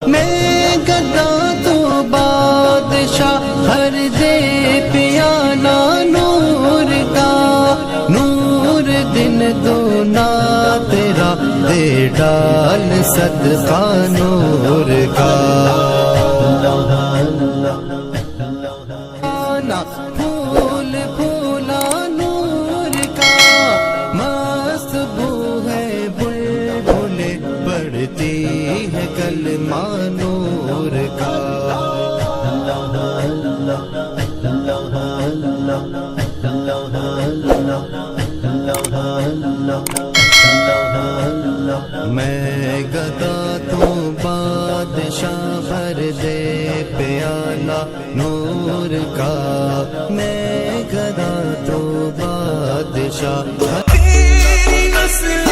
میں گدا تو بادشاہ ہر دے پیالہ نور کا، نور دن دونا تیرا دے ڈال صدقہ نور کا۔ پھول پھولا نور کا، مست بو ہے بلبلیں پڑھتی ہے کلمہ نور کا۔ میں گدا تو بادشاہ بھر دے پیالہ نور کا، میں گدا تو بادشاہ تیری نسل